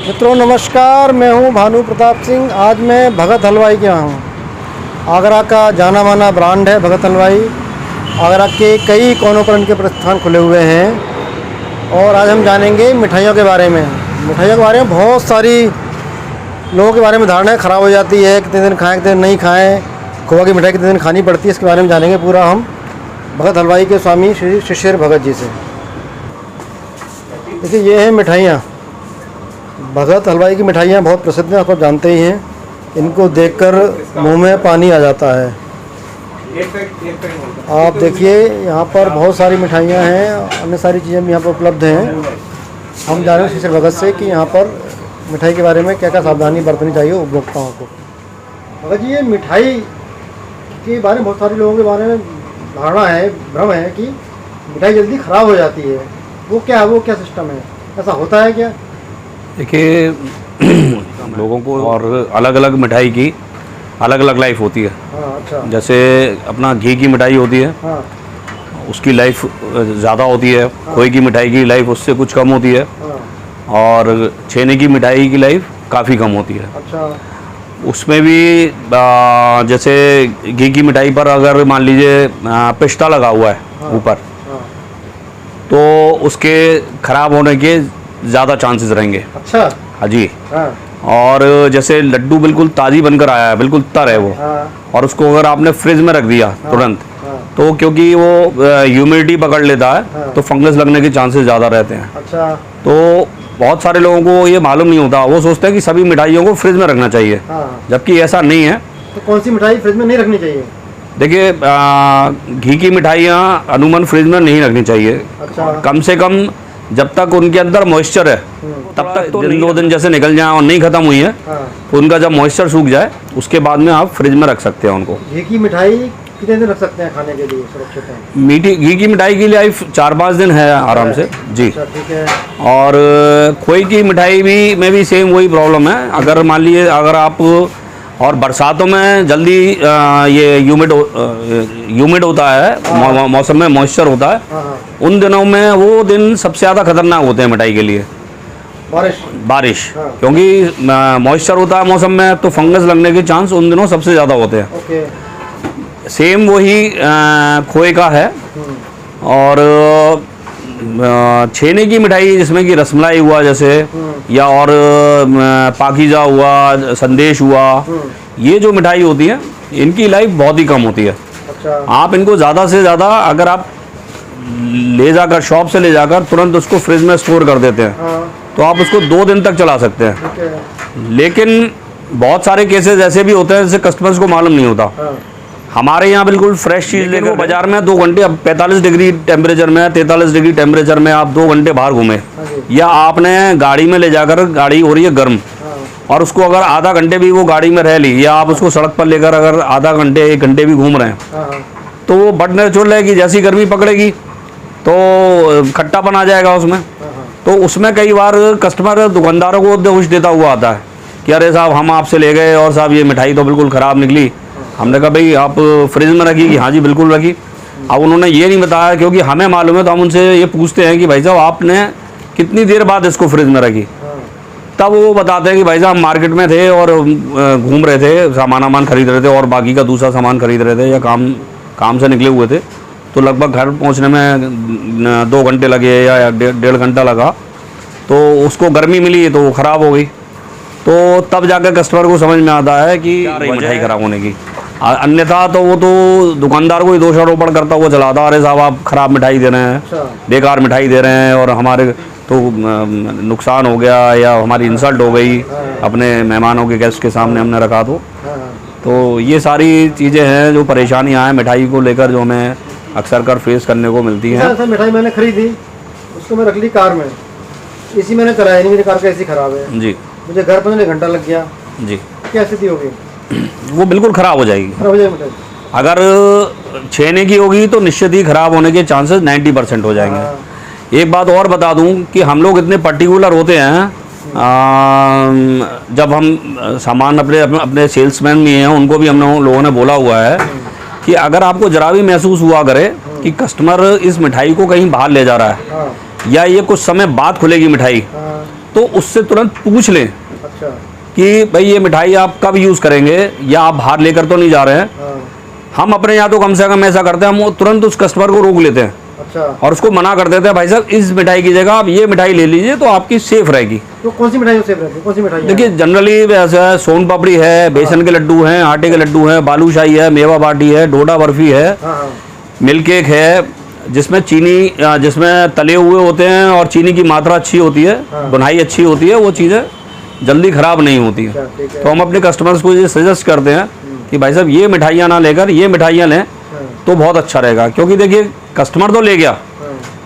मित्रों नमस्कार, मैं हूं भानु प्रताप सिंह। आज मैं भगत हलवाई के यहाँ हूँ। आगरा का जाना माना ब्रांड है भगत हलवाई। आगरा के कई कोनों पर इनके प्रतिष्ठान खुले हुए हैं और आज हम जानेंगे मिठाइयों के बारे में। मिठाइयों के बारे में बहुत सारी लोगों के बारे में धारणाएँ ख़राब हो जाती है, कितने दिन खाएँ कितने दिन नहीं खाएँ, खोआ की मिठाई कितने दिन खानी पड़ती है, इसके बारे में जानेंगे पूरा हम भगत हलवाई के स्वामी श्री शिशिर भगत जी से। देखिए ये है मिठाइयाँ। भगत हलवाई की मिठाइयाँ बहुत प्रसिद्ध हैं, आप जानते ही हैं। इनको देखकर मुंह में पानी आ जाता है। आप देखिए यहाँ पर बहुत सारी मिठाइयाँ हैं, अन्य सारी चीज़ें भी यहाँ पर उपलब्ध हैं। हम जान रहे हैं शिशिर भगत से कि यहाँ पर मिठाई के बारे में क्या क्या सावधानी बरतनी चाहिए उपभोक्ताओं को। भगत जी, ये मिठाई के बारे में बहुत सारे लोगों के बारे में धारणा है, भ्रम है कि मिठाई जल्दी ख़राब हो जाती है। वो क्या सिस्टम है, ऐसा होता है क्या? देखिए लोगों को और अलग अलग मिठाई की अलग अलग लाइफ होती है। अच्छा। जैसे अपना घी की मिठाई होती है, हाँ। उसकी लाइफ ज़्यादा होती है। खोए की मिठाई की लाइफ उससे कुछ कम होती है। हाँ। और छेने की मिठाई की लाइफ काफ़ी कम होती है। अच्छा। उसमें भी जैसे घी की मिठाई पर अगर मान लीजिए पिस्ता लगा हुआ है ऊपर, तो उसके ख़राब होने के ज़्यादा चांसेस रहेंगे। अच्छा। हाँ जी। हाँ। और जैसे लड्डू बिल्कुल ताज़ी बनकर आया है, बिल्कुल तर है वो। हाँ। और उसको अगर आपने फ्रिज में रख दिया तुरंत, तो क्योंकि वो ह्यूमिडिटी पकड़ लेता है, तो फंगस लगने के चांसेस ज़्यादा रहते हैं। अच्छा। तो बहुत सारे लोगों को ये मालूम नहीं होता, वो सोचते हैं कि सभी मिठाइयों को फ्रिज में रखना चाहिए। जबकि ऐसा नहीं है। तो कौन सी मिठाई फ्रिज में नहीं रखनी चाहिए? देखिए घी की मिठाइयाँ अमूमन फ्रिज में नहीं रखनी चाहिए। अच्छा। कम से कम जब तक उनके अंदर मॉइस्चर है तब तक तो दिन 2 दिन जैसे निकल जाए और नहीं ख़त्म हुई है, तो उनका जब मॉइस्चर सूख जाए उसके बाद में आप फ्रिज में रख सकते हैं उनको। घी की मिठाई कितने दिन रख सकते हैं खाने के लिए सुरक्षित है? मीठी घी की मिठाई की लाइफ 4-5 दिन है आराम से जी। अच्छा, ठीक है। और खोए की मिठाई भी में भी सेम वही प्रॉब्लम है। अगर मान लीजिए अगर आप और बरसातों में जल्दी ये ह्यूमिड होता है, मौसम में मॉइस्चर होता है, उन दिनों में वो दिन सबसे ज़्यादा खतरनाक होते हैं मिठाई के लिए। बारिश क्योंकि मॉइस्चर होता है मौसम में, तो फंगस लगने के चांस उन दिनों सबसे ज़्यादा होते हैं। सेम वही खोए का है। और छेने की मिठाई जिसमें कि रसमलाई हुआ जैसे, या और पाकीज़ा हुआ, संदेश हुआ, ये जो मिठाई होती है इनकी लाइफ बहुत ही कम होती है। अच्छा। आप इनको ज़्यादा से ज़्यादा अगर आप ले जाकर शॉप से ले जाकर तुरंत उसको फ्रिज में स्टोर कर देते हैं, तो आप उसको 2 दिन तक चला सकते हैं। लेकिन बहुत सारे केसेस ऐसे भी होते हैं जिससे कस्टमर्स को मालूम नहीं होता। हमारे यहाँ बिल्कुल फ्रेश चीज़ लेकर बाजार में 2 घंटे, अब 45 डिग्री टेम्परेचर में, 43 डिग्री टेम्परेचर में आप 2 घंटे बाहर घूमे, या आपने गाड़ी में ले जाकर, गाड़ी हो रही है गर्म, और उसको अगर आधा घंटे भी वो गाड़ी में रह ली, या आप उसको सड़क पर लेकर अगर आधा घंटे 1 घंटे भी घूम रहे हैं, तो वो बट नेचुरल है कि जैसी गर्मी पकड़ेगी तो खट्टापन आ जाएगा उसमें। तो उसमें कई बार कस्टमर दुकानदारों को दोष देता हुआ आता है कि अरे साहब हम आपसे ले गए और साहब ये मिठाई तो बिल्कुल ख़राब निकली। हमने कहा भाई आप फ्रिज में रखी कि हाँ जी बिल्कुल रखी। अब उन्होंने ये नहीं बताया, क्योंकि हमें मालूम है, तो हम उनसे ये पूछते हैं कि भाई साहब आपने कितनी देर बाद इसको फ्रिज में रखी। तब वो बताते हैं कि भाई साहब मार्केट में थे और घूम रहे थे, सामान खरीद रहे थे और बाकी का दूसरा सामान खरीद रहे थे, या काम से निकले हुए थे, तो लगभग घर पहुँचने में 2 घंटे लगे या 1.5 घंटा लगा, तो उसको गर्मी मिली तो वो ख़राब हो गई। तो तब जाकर कस्टमर को समझ में आता है कि मिठाई ख़राब होने की। अन्यथा तो वो तो दुकानदार को ही दोषारोपण करता हुआ चला था, अरे साहब आप ख़राब मिठाई दे रहे हैं, बेकार मिठाई दे रहे हैं, और हमारे तो नुकसान हो गया या हमारी इंसल्ट हो गई अपने मेहमानों के, गेस्ट के सामने हमने रखा। तो ये सारी चीज़ें हैं जो परेशानियाँ हैं मिठाई को लेकर, जो हमें अक्सर कर फेस करने को मिलती हैं। ऐसा मिठाई मैंने खरीदी, उसको मैं रख ली कार में, इसी मैंने कराया नहीं, मेरी कार का एसी ख़राब है जी, मुझे घर पहुँचने 1 घंटा लग गया जी, क्या स्थिति होगी? वो बिल्कुल ख़राब हो जाएगी। मिठाई अगर छेने की होगी तो निश्चित ही ख़राब होने के चांसेस 90% हो जाएंगे। एक बात और बता दूं कि हम लोग इतने पर्टिकुलर होते हैं, जब हम सामान अपने सेल्समैन भी हैं, उनको भी हम लोगों ने बोला हुआ है कि अगर आपको ज़रा भी महसूस हुआ करे कि कस्टमर इस मिठाई को कहीं बाहर ले जा रहा है, या ये कुछ समय बाद खुलेगी मिठाई, तो उससे तुरंत पूछ लें अच्छा। कि भाई ये मिठाई आप कब यूज़ करेंगे, या आप बाहर लेकर तो नहीं जा रहे हैं। हाँ। हम अपने यहाँ तो कम से कम ऐसा करते हैं, हम वो तुरंत उस कस्टमर को रोक लेते हैं अच्छा। और उसको मना कर देते हैं, भाई साहब इस मिठाई की जगह आप ये मिठाई ले लीजिए तो आपकी सेफ रहेगी। तो कौन सी मिठाई सेफ रहती है, कौन सी मिठाई? देखिए जनरली ऐसा है, सोन पापड़ी है, बेसन के लड्डू हैं, आटे के लड्डू हैं, बालूशाही है, मेवा बाटी है, डोडा बर्फी है, हाँ हाँ। मिल्क केक है, जिसमें चीनी जिसमें तले हुए होते हैं और चीनी की मात्रा अच्छी होती है, बुनाई अच्छी होती है, वो चीज़ें जल्दी ख़राब नहीं होती हैं। ठीक है। तो हम अपने कस्टमर्स को ये सजेस्ट करते हैं कि भाई साहब ये मिठाइयाँ ना लेकर ये मिठाइयाँ लें तो बहुत अच्छा रहेगा। क्योंकि देखिए कस्टमर तो ले गया,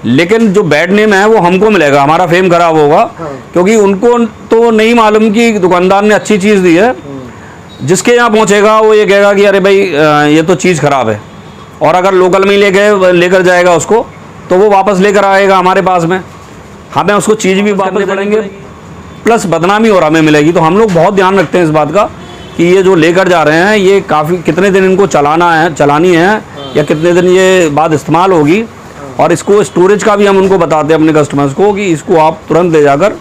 लेकिन जो बैड नेम है वो हमको मिलेगा, हमारा फेम खराब होगा। क्योंकि उनको तो नहीं मालूम कि दुकानदार ने अच्छी चीज़ दी है, जिसके यहाँ पहुँचेगा वो ये कहेगा कि अरे भाई ये तो चीज़ ख़राब है। और अगर लोकल में लेकर जाएगा उसको तो वो वापस लेकर आएगा हमारे पास में, हमें उसको चीज़ भी वापस पड़ेंगे, प्लस बदनामी और हमें मिलेगी। तो हम लोग बहुत ध्यान रखते हैं इस बात का कि ये जो लेकर जा रहे हैं ये काफ़ी कितने दिन इनको चलानी है या कितने दिन ये बाद इस्तेमाल होगी। और इसको स्टोरेज का भी हम उनको बताते हैं अपने कस्टमर्स को कि इसको आप तुरंत ले जाकर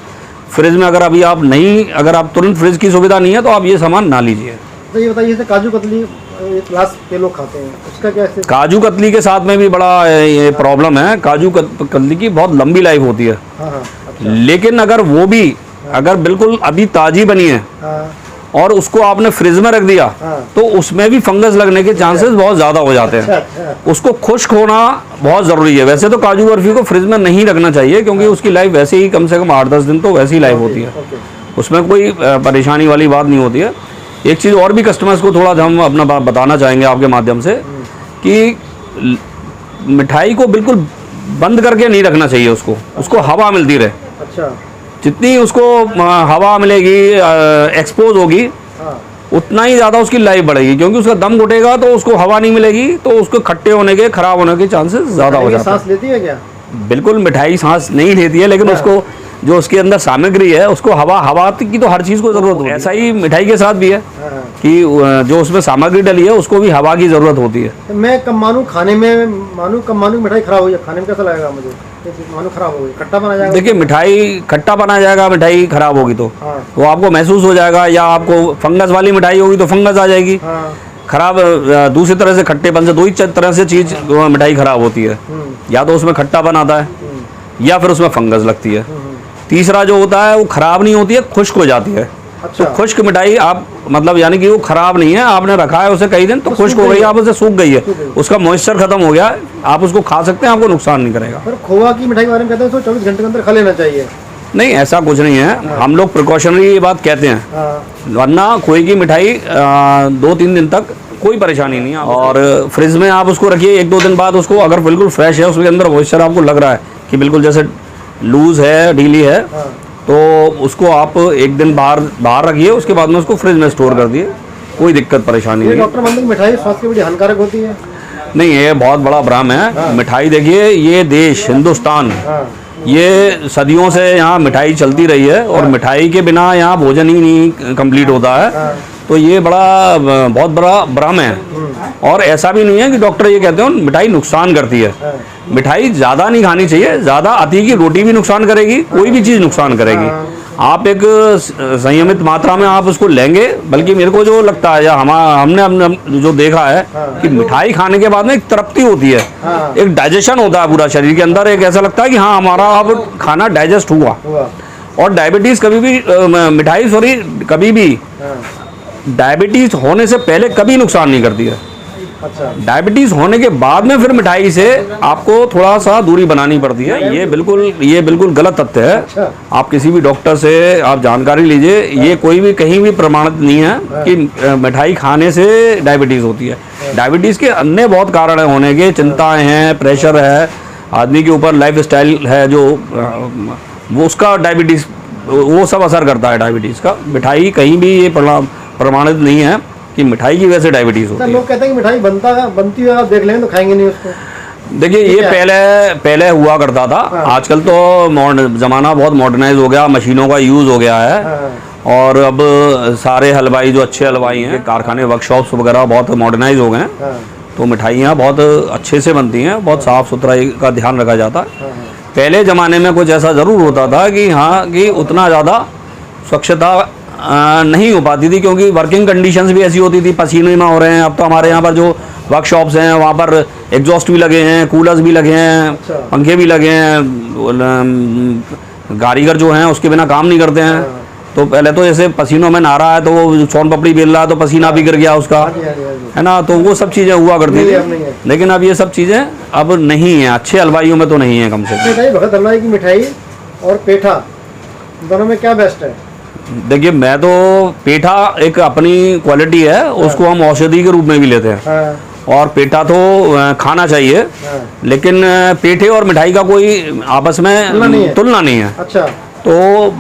फ्रिज में, अगर आप तुरंत फ्रिज की सुविधा नहीं है तो आप ये सामान ना लीजिए। तो ये बताइए, काजू कतली क्लास के लोग खाते हैं, उसका क्या है? काजू कतली के साथ में भी बड़ा ये प्रॉब्लम है। काजू कतली की बहुत लंबी लाइफ होती है। हाँ हाँ। अच्छा। लेकिन अगर वो भी अगर बिल्कुल अभी ताज़ी बनी है हाँ। और उसको आपने फ्रिज में रख दिया तो उसमें भी फंगस लगने के चांसेस बहुत ज़्यादा हो जाते हैं। अच्छा। उसको खुश्क होना बहुत ज़रूरी है। वैसे तो काजू बर्फी को फ्रिज में नहीं रखना चाहिए, क्योंकि उसकी लाइफ वैसे ही कम से कम 8-10 दिन तो वैसी लाइफ होती है, उसमें कोई परेशानी वाली बात नहीं होती है। एक चीज़ और भी कस्टमर्स को थोड़ा हम अपना बताना चाहेंगे आपके माध्यम से कि मिठाई को बिल्कुल बंद करके नहीं रखना चाहिए, उसको हवा मिलती रहे। अच्छा। जितनी उसको हवा मिलेगी, एक्सपोज होगी, उतना ही ज़्यादा उसकी लाइफ बढ़ेगी। क्योंकि उसका दम घुटेगा तो उसको हवा नहीं मिलेगी तो उसको खट्टे होने के, खराब होने के चांसेस ज़्यादा हो जाते हैं। सांस लेती है क्या? बिल्कुल मिठाई सांस नहीं लेती है, लेकिन उसको जो उसके अंदर सामग्री है उसको हवा की तो हर चीज़ को ज़रूरत होती है। ऐसा ही मिठाई के साथ भी है कि जो उसमें सामग्री डली है उसको भी हवा की ज़रूरत होती है। मैं कब मानूँ खाने में, मिठाई खराब हुई है, खाने में कैसा लगेगा मुझे? मानूँ खराब हो गई, खट्टा बना जाएगा। देखिए मिठाई खट्टा बना जाएगा, मिठाई खराब होगी तो आपको महसूस हो जाएगा। या आपको फंगस वाली मिठाई होगी तो फंगस आ जाएगी। खराब दूसरी तरह से खट्टेपन से, दो ही तरह से चीज़ मिठाई खराब होती है। या तो उसमें खट्टापन आता है या फिर उसमें फंगस लगती है। तीसरा जो होता है वो खराब नहीं होती है, खुश्क हो जाती है। अच्छा। तो खुश्क मिठाई आप मतलब यानी कि वो खराब नहीं है, आपने रखा है उसे कई दिन तो खुश्क हो गई, आप उसे सूख गई है, उसका मॉइस्चर खत्म हो गया, आप उसको खा सकते हैं, आपको नुकसान नहीं करेगा। पर खोआ की मिठाई के बारे में कहते हैं तो 24 घंटे के अंदर खा लेना चाहिए। नहीं, ऐसा कुछ नहीं है। हम लोग प्रिकॉशनरी ये बात कहते हैं, वरना खोए की मिठाई 2-3 दिन तक कोई परेशानी नहीं है। और फ्रिज में आप उसको रखिए, 1-2 दिन बाद उसको अगर बिल्कुल फ्रेश है, उसके अंदर मॉइस्चर आपको लग रहा है कि बिल्कुल जैसे लूज है, ढीली है, तो उसको आप 1 दिन बाहर रखिए, उसके बाद में उसको फ्रिज में स्टोर कर दिए, कोई दिक्कत परेशानी नहीं है। डॉक्टर मानते हैं मिठाई स्वास्थ्य के लिए हानिकारक होती है? नहीं, ये बहुत बड़ा भ्रम है। मिठाई देखिए, ये देश हिंदुस्तान, ये सदियों से यहाँ मिठाई चलती रही है और मिठाई के बिना यहाँ भोजन ही नहीं कंप्लीट होता है। तो ये बहुत बड़ा भ्रम है। और ऐसा भी नहीं है कि डॉक्टर ये कहते हैं मिठाई नुकसान करती है। मिठाई ज़्यादा नहीं खानी चाहिए, ज़्यादा अति की रोटी भी नुकसान करेगी, कोई भी चीज़ नुकसान करेगी। आप एक संयमित मात्रा में आप उसको लेंगे। बल्कि मेरे को जो लगता है या हमने जो देखा है कि मिठाई खाने के बाद में एक तृप्ति होती है, एक डाइजेशन होता है पूरा शरीर के अंदर, एक ऐसा लगता है कि हाँ हमारा अब खाना डाइजेस्ट हुआ। और डायबिटीज़ कभी भी डायबिटीज़ होने से पहले कभी नुकसान नहीं करती है। अच्छा। डायबिटीज़ होने के बाद में फिर मिठाई से आपको थोड़ा सा दूरी बनानी पड़ती है। ये बिल्कुल गलत तथ्य है। अच्छा। आप किसी भी डॉक्टर से आप जानकारी लीजिए, ये कोई भी कहीं भी प्रमाणित नहीं है कि मिठाई खाने से डायबिटीज़ होती है। डायबिटीज़ के अन्य बहुत कारण होने के, चिंताएँ हैं, प्रेशर है, आदमी के ऊपर लाइफ स्टाइल है जो वो उसका डायबिटीज़ वो सब असर करता है डायबिटीज़ का। मिठाई कहीं भी ये प्रमाणित नहीं है कि मिठाई की वजह से डायबिटीज़ होती है। लोग कहते हैं कि मिठाई बनती है, आप देख लेंगे तो खाएंगे नहीं उसको। देखिए ये पहले हुआ करता था। आजकल तो ज़माना बहुत मॉडर्नाइज हो गया, मशीनों का यूज़ हो गया है। और अब सारे हलवाई जो अच्छे हलवाई हैं, कारखाने वर्कशॉप्स वगैरह बहुत मॉडर्नाइज हो गए हैं। तो मिठाइयाँ बहुत अच्छे से बनती हैं, बहुत साफ़ सुथराई का ध्यान रखा जाता है। पहले ज़माने में कुछ ऐसा ज़रूर होता था कि हाँ कि उतना ज़्यादा स्वच्छता नहीं हो पाती थी, क्योंकि वर्किंग कंडीशंस भी ऐसी होती थी, पसीने में हो रहे हैं। अब तो हमारे यहाँ पर जो वर्कशॉप्स हैं वहाँ पर एग्जॉस्ट भी लगे हैं, कूलर्स भी लगे हैं, पंखे भी लगे हैं, कारीगर जो हैं उसके बिना काम नहीं करते हैं। तो पहले तो जैसे पसीनों में नहा रहा है तो वो सोन पपड़ी बेल रहा है तो पसीना भी गिर गया उसका, है ना, तो वो सब चीज़ें हुआ करती थी। लेकिन अब ये सब चीज़ें अब नहीं है, अच्छे हलवाइयों में तो नहीं है कम से कम। भगत हलवाई की मिठाई और पेठा दोनों में क्या बेस्ट है? देखिए, मैं तो पेठा एक अपनी क्वालिटी है, उसको हम औषधि के रूप में भी लेते हैं। और पेठा तो खाना चाहिए, लेकिन पेठे और मिठाई का कोई आपस में तुलना नहीं है। अच्छा, तो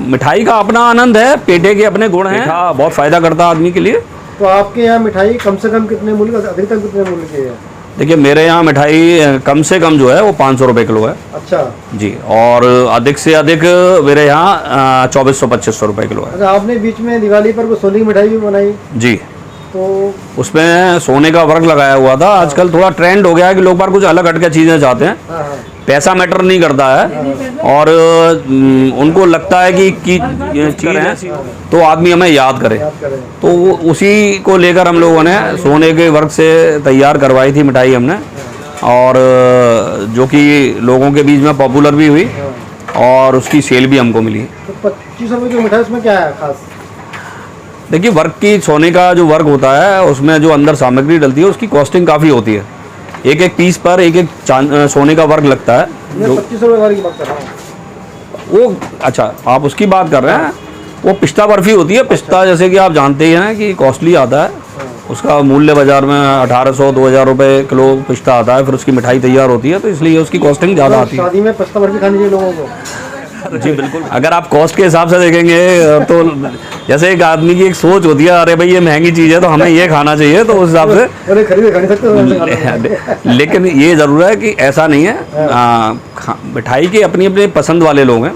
मिठाई का अपना आनंद है, पेठे के अपने गुण हैं। पेठा बहुत फायदा करता है आदमी के लिए। तो आपके यहाँ मिठाई कम से कम कितने मूल्य, अधिकतम कितने मूल्य की है? देखिए, मेरे यहाँ मिठाई कम से कम जो है वो 500 रुपये किलो है। अच्छा जी, और अधिक से अधिक मेरे यहाँ 2400-2500 रुपये किलो है। अच्छा, आपने बीच में दिवाली पर वो सोने की मिठाई भी बनाई? जी, तो उसमें सोने का वर्क लगाया हुआ था। आजकल थोड़ा ट्रेंड हो गया है कि लोग बार कुछ अलग हटके चीज़ें चाहते हैं। पैसा मैटर नहीं करता है, और उनको लगता है कि चीज़ है तो आदमी हमें याद करे। तो उसी को लेकर हम लोगों ने सोने के वर्क से तैयार करवाई थी मिठाई हमने, और जो कि लोगों के बीच में पॉपुलर भी हुई और उसकी सेल भी हमको मिली। तो 25 रुपये की मिठाई, उसमें क्या है खास? देखिए, वर्क की सोने का जो वर्क होता है उसमें जो अंदर सामग्री डलती है उसकी कॉस्टिंग काफ़ी होती है। एक एक पीस पर एक एक सोने का वर्क लगता है। जो 25 रुपये की बात कर रहा हूँ वो, अच्छा आप उसकी बात कर रहे हैं, वो पिस्ता बर्फी होती है। पिस्ता जैसे कि आप जानते ही हैं कि कॉस्टली आता है, उसका मूल्य बाज़ार में 1800-2000 रुपये किलो पिस्ता आता है। फिर उसकी मिठाई तैयार होती है, तो इसलिए उसकी कॉस्टिंग ज़्यादा आती है। शादी में पिस्ता बर्फी खानी चाहिए लोगों को? जी बिल्कुल। अगर आप कॉस्ट के हिसाब से देखेंगे तो जैसे एक आदमी की एक सोच होती है, अरे भाई ये महंगी चीज़ है तो हमें ये खाना चाहिए, तो उस हिसाब से खरीद। लेकिन ये ज़रूर है कि ऐसा नहीं है। मिठाई के अपनी अपने पसंद वाले लोग हैं,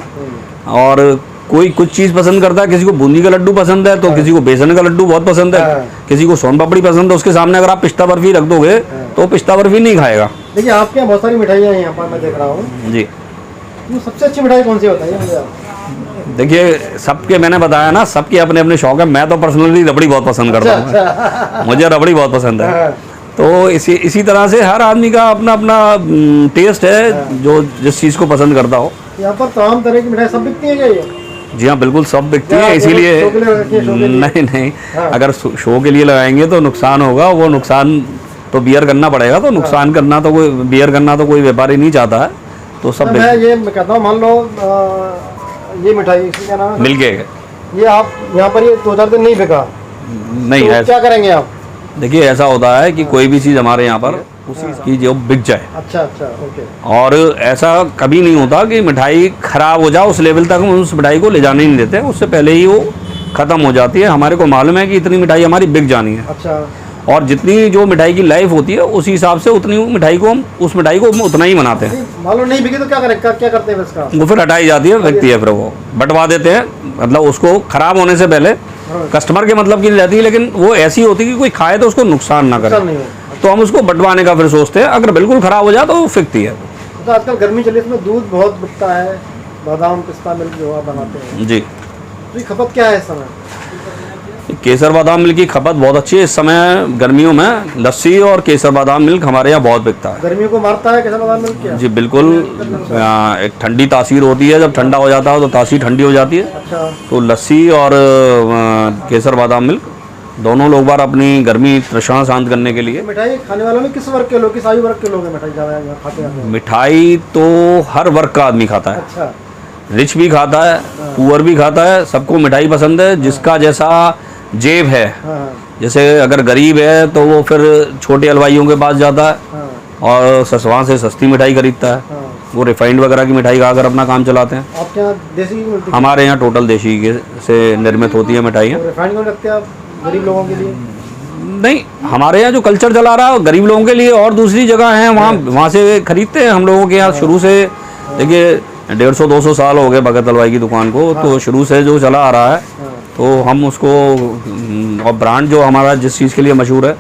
और कोई कुछ चीज़ पसंद करता है। किसी को बूंदी का लड्डू पसंद है, तो किसी को बेसन का लड्डू बहुत पसंद है, किसी को सोन पापड़ी पसंद है। उसके सामने अगर आप पिस्ता बर्फी रख दोगे तो पिस्ता बर्फी नहीं खाएगा। देखिए, आपके यहाँ बहुत सारी मिठाइयाँ हैं, यहाँ पर मैं देख रहा हूँ जी। सबसे अच्छी मिठाई कौन सी होता है मुझे? देखिए, सबके मैंने बताया ना, सबके अपने अपने शौक है। मैं तो पर्सनली रबड़ी बहुत पसंद करता हूँ। मुझे रबड़ी बहुत पसंद है। तो इसी तरह से हर आदमी का अपना अपना टेस्ट है, जो जिस चीज़ को पसंद करता हो। यहाँ पर तमाम तरह की मिठाई सब बिकती है क्या ये? जी हाँ, बिल्कुल सब बिकती है। इसीलिए नहीं, अगर शो के लिए लगाएंगे तो नुकसान होगा। वो नुकसान तो बियर करना पड़ेगा, तो नुकसान करना तो कोई बियर करना तो कोई व्यापारी नहीं चाहता है। तो सब मैं ये कहता हूँ, मान लो ये मिठाई क्या नाम है? मिल गए। ये आप यहाँ पर ये 2-4 दिन नहीं बिका, नहीं है, क्या करेंगे आप? देखिए, ऐसा होता है कि कोई भी चीज़ हमारे यहाँ पर उसी की जो बिक जाए। अच्छा, ओके। और ऐसा कभी नहीं होता कि मिठाई खराब हो जाए, उस लेवल तक हम उस मिठाई को ले जाने नहीं देते। उससे पहले ही वो ख़त्म हो जाती है। हमारे को मालूम है कि इतनी मिठाई हमारी बिक जानी है। अच्छा। और जितनी जो मिठाई की लाइफ होती है उस हिसाब से उतनी मिठाई को हम उतना ही बनाते हैं। मालूम नहीं बिकी तो क्या करते हैं इसका? वो फिर हटाई जाती है, बिकती है, फिर वो बंटवा देते हैं। मतलब उसको खराब होने से पहले कस्टमर के मतलब की जाती है, लेकिन वो ऐसी होती है कि कोई खाए तो उसको नुकसान ना करे। तो हम उसको बंटवाने का फिर सोचते हैं। अगर बिल्कुल खराब हो जाए तो वो फिकती है। तो आजकल गर्मी चली, इसमें दूध बहुत बिकता है, बादाम पिस्ता मिल्क जो आप बनाते हैं जी। तो खपत क्या है इस समय? केसर बादाम मिल्क की खपत बहुत अच्छी है इस समय। गर्मियों में लस्सी और केसर बादाम मिल्क हमारे यहाँ बहुत बिकता है। गर्मियों को मारता है केसर बादाम मिल्क क्या? जी बिल्कुल। एक ठंडी तासीर होती है, जब ठंडा हो जाता है तो तासीर ठंडी हो जाती है। अच्छा। तो लस्सी और केसर बादाम मिल्क दोनों लोग बार अपनी गर्मी तृष्णा शांत करने के लिए। मिठाई खाने वालों में किस वर्ग के लोग, किस आयु वर्ग के लोग हैं मिठाई ज़्यादा खाते हैं? मिठाई तो हर वर्ग का आदमी खाता है। अच्छा। रिच भी खाता है, पुअर भी खाता है, सबको मिठाई पसंद है। जिसका जैसा जेब है, जैसे अगर गरीब है तो वो फिर छोटे हलवाइयों के पास जाता है और सस्वां से सस्ती मिठाई खरीदता है। वो रिफाइंड वगैरह की मिठाई खाकर अपना काम चलाते हैं। आपके यहाँ देसी की मिलती है? हमारे यहाँ टोटल देसी के से निर्मित होती है मिठाइयाँ। रिफाइंड क्यों रखते हैं आप गरीब लोगों के लिए? नहीं, हमारे यहाँ जो कल्चर चला रहा है गरीब लोगों के लिए, और दूसरी जगह है वहाँ से खरीदते हैं। हम लोगों के यहाँ शुरू से, देखिए 150-200 साल हो गए भगत हलवाई की दुकान को। तो शुरू से जो चला आ रहा है, तो हम उसको, और ब्रांड जो हमारा जिस चीज़ के लिए मशहूर है,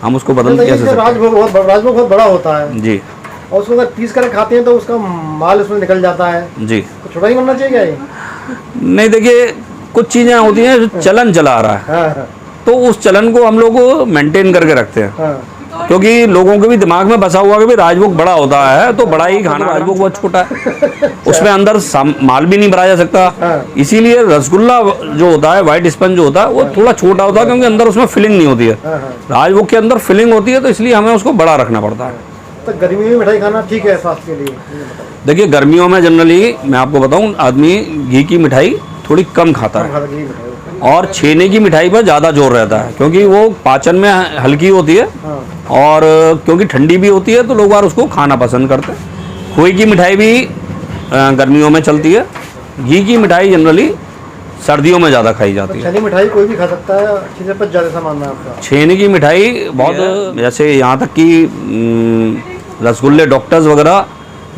हम उसको बदल कैसे सकते हैं। राजभोग बहुत बड़ा होता है जी। और उसको अगर पीस कर खाते हैं तो उसका माल उसमें निकल जाता है, जी। तो छोटा ही बनना चाहिए क्या ये? नहीं, देखिए कुछ चीज़ें होती हैं जो चलन चला आ रहा है, हाँ तो उस चलन को हम लोग मेंटेन करके रखते हैं, हाँ। क्योंकि लोगों के भी दिमाग में बसा हुआ कि भाई राजभोग बड़ा होता है तो बड़ा ही खाना, राजभोग बहुत छोटा है, उसमें अंदर माल भी नहीं भरा जा सकता। हाँ। इसीलिए रसगुल्ला जो होता है, व्हाइट स्पंज जो होता है, वो थोड़ा छोटा होता है क्योंकि अंदर उसमें फिलिंग नहीं होती है। हाँ हाँ। राजभोग के अंदर फिलिंग होती है, तो इसलिए हमें उसको बड़ा रखना पड़ता है। तो गर्मी में मिठाई खाना ठीक है स्वास्थ्य के लिए? देखिए गर्मियों में जनरली मैं आपको बताऊं, आदमी घी की मिठाई थोड़ी कम खाता है और छेने की मिठाई पर ज़्यादा जोर रहता है, क्योंकि वो पाचन में हल्की होती है और क्योंकि ठंडी भी होती है, तो लोग बार उसको खाना पसंद करते हैं। खोए की मिठाई भी गर्मियों में चलती है। घी की मिठाई जनरली सर्दियों में ज़्यादा खाई जाती है। छेनी मिठाई कोई भी खा सकता है, अच्छे से पच जाता है, मानना है आपका? छेने की मिठाई बहुत, जैसे यहाँ तक कि रसगुल्ले, डॉक्टर्स वगैरह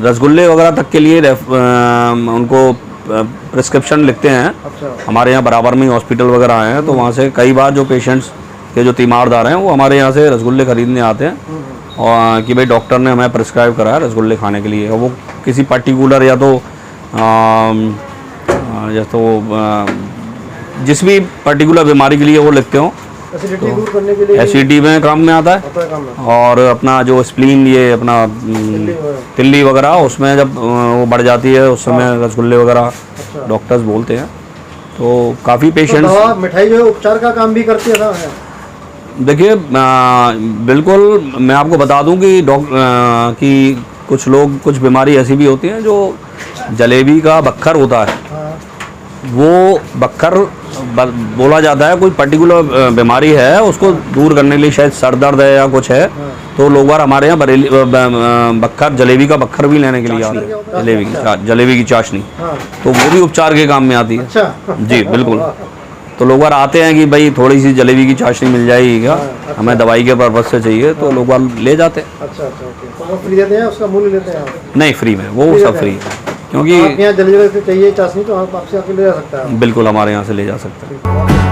रसगुल्ले वगैरह तक के लिए उनको प्रिस्क्रिप्शन लिखते हैं। अच्छा। हमारे यहाँ बराबर में ही हॉस्पिटल वगैरह हैं, तो वहाँ से कई बार जो पेशेंट्स के जो तीमारदार हैं वो हमारे यहाँ से रसगुल्ले खरीदने आते हैं और कि भाई डॉक्टर ने हमें प्रिस्क्राइब करा है रसगुल्ले खाने के लिए। और वो किसी पर्टिकुलर या तो जैसे वो जिस भी पर्टिकुलर बीमारी के लिए वो लिखते हो, एसिडिटी दूर करने के लिए, एसिडिटी में काम में आता है, काम में। और अपना जो स्प्लीन, ये अपना तिल्ली वगैरह, उसमें जब वो बढ़ जाती है उस समय रसगुल्ले वगैरह डॉक्टर्स बोलते हैं। तो काफ़ी पेशेंट्स, तो मिठाई जो है उपचार का काम भी करती है ना? देखिए बिल्कुल, मैं आपको बता दूं कि कुछ लोग, कुछ बीमारी ऐसी भी होती हैं जो जलेबी का बक्खर होता है, वो बक्खर बोला जाता है, कोई पर्टिकुलर बीमारी है उसको दूर करने के लिए, शायद सर दर्द है या कुछ है, तो लोग बार हमारे यहाँ बरेली बक्खर, जलेबी का बक्खर भी लेने के लिए आते हैं। जलेबी की चाशनी, तो वो भी उपचार के काम में आती है। अच्छा। जी बिल्कुल। तो लोग बार आते हैं कि भाई थोड़ी सी जलेबी की चाशनी मिल जाएगी क्या, हमें दवाई के पर्पज से चाहिए, तो लोग बार ले जाते हैं। अच्छा अच्छा, ओके। तो वो फ्री देते हैं, उसका मूल्य लेते हैं आप? नहीं, फ्री में, वो सब फ्री है, क्योंकि आप यहाँ जलेबी चाहिए चाशनी तो आप आपसे आके ले जा सकता है। बिल्कुल हमारे यहाँ से ले जा सकते हैं।